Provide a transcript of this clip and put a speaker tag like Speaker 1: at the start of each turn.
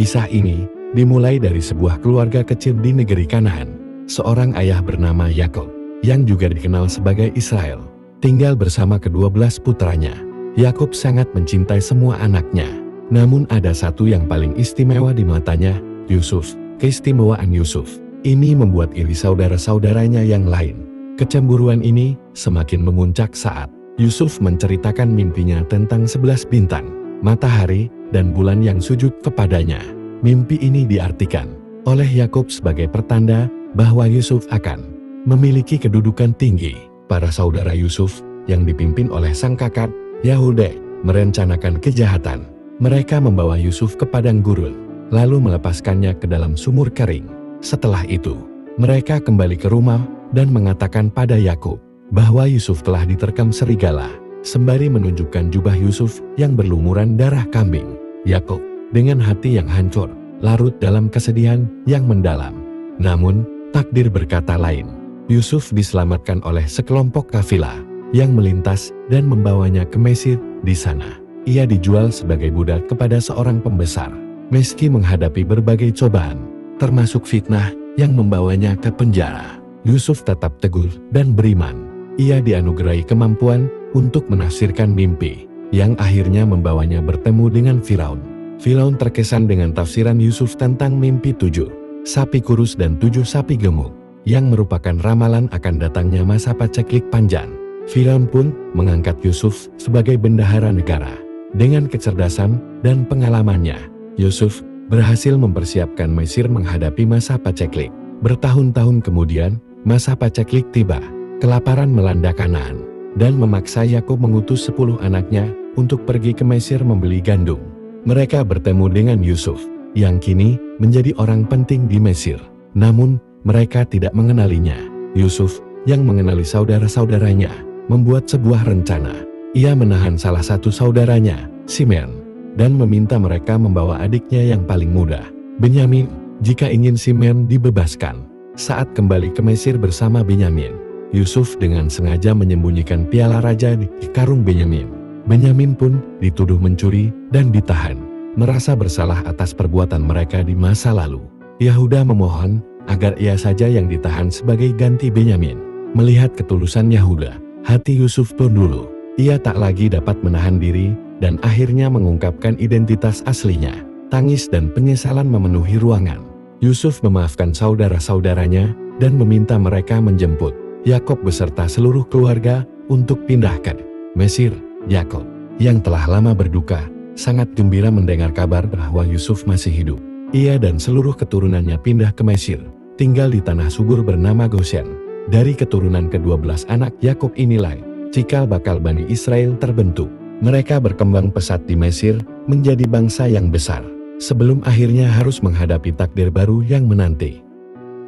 Speaker 1: Kisah ini dimulai dari sebuah keluarga kecil di negeri Kanaan. Seorang ayah bernama Yakub, yang juga dikenal sebagai Israel, tinggal bersama ke-12 putranya. Yakub sangat mencintai semua anaknya. Namun ada satu yang paling istimewa di matanya, Yusuf. Keistimewaan Yusuf ini membuat iri saudara-saudaranya yang lain. Kecemburuan ini semakin memuncak saat Yusuf menceritakan mimpinya tentang 11 bintang, matahari, dan bulan yang sujud kepadanya. Mimpi ini diartikan oleh Yakub sebagai pertanda bahwa Yusuf akan memiliki kedudukan tinggi. Para saudara Yusuf yang dipimpin oleh sang kakak, Yahuda, merencanakan kejahatan. Mereka membawa Yusuf ke padang gurun, lalu melepaskannya ke dalam sumur kering. Setelah itu, mereka kembali ke rumah dan mengatakan pada Yakub bahwa Yusuf telah diterkam serigala, sembari menunjukkan jubah Yusuf yang berlumuran darah kambing. Yakub dengan hati yang hancur, larut dalam kesedihan yang mendalam. Namun, takdir berkata lain. Yusuf diselamatkan oleh sekelompok kafilah yang melintas dan membawanya ke Mesir. Di sana, ia dijual sebagai budak kepada seorang pembesar. Meski menghadapi berbagai cobaan, termasuk fitnah yang membawanya ke penjara, Yusuf tetap teguh dan beriman. Ia dianugerahi kemampuan untuk menafsirkan mimpi, yang akhirnya membawanya bertemu dengan Firaun. Firaun terkesan dengan tafsiran Yusuf tentang mimpi 7 sapi kurus dan 7 sapi gemuk, yang merupakan ramalan akan datangnya masa paceklik panjang. Firaun pun mengangkat Yusuf sebagai bendahara negara. Dengan kecerdasan dan pengalamannya, Yusuf berhasil mempersiapkan Mesir menghadapi masa paceklik. Bertahun-tahun kemudian, masa paceklik tiba. Kelaparan melanda Kanaan dan memaksa Yakub mengutus 10 anaknya untuk pergi ke Mesir membeli gandum. Mereka bertemu dengan Yusuf, yang kini menjadi orang penting di Mesir. Namun, mereka tidak mengenalinya. Yusuf, yang mengenali saudara-saudaranya, membuat sebuah rencana. Ia menahan salah satu saudaranya, Simeon, dan meminta mereka membawa adiknya yang paling muda, Benyamin, jika ingin Simeon dibebaskan. Saat kembali ke Mesir bersama Benyamin, Yusuf dengan sengaja menyembunyikan piala raja di karung Benyamin. Benyamin pun dituduh mencuri dan ditahan, merasa bersalah atas perbuatan mereka di masa lalu. Yahuda memohon agar ia saja yang ditahan sebagai ganti Benyamin. Melihat ketulusan Yahuda, hati Yusuf pun dulu. Ia tak lagi dapat menahan diri dan akhirnya mengungkapkan identitas aslinya. Tangis dan penyesalan memenuhi ruangan. Yusuf memaafkan saudara-saudaranya dan meminta mereka menjemput Yakub beserta seluruh keluarga untuk pindah ke Mesir. Yakub, yang telah lama berduka, sangat gembira mendengar kabar bahwa Yusuf masih hidup. Ia dan seluruh keturunannya pindah ke Mesir, tinggal di tanah subur bernama Goshen. Dari keturunan ke-12 anak Yakub inilah cikal bakal Bani Israel terbentuk. Mereka berkembang pesat di Mesir, menjadi bangsa yang besar, sebelum akhirnya harus menghadapi takdir baru yang menanti.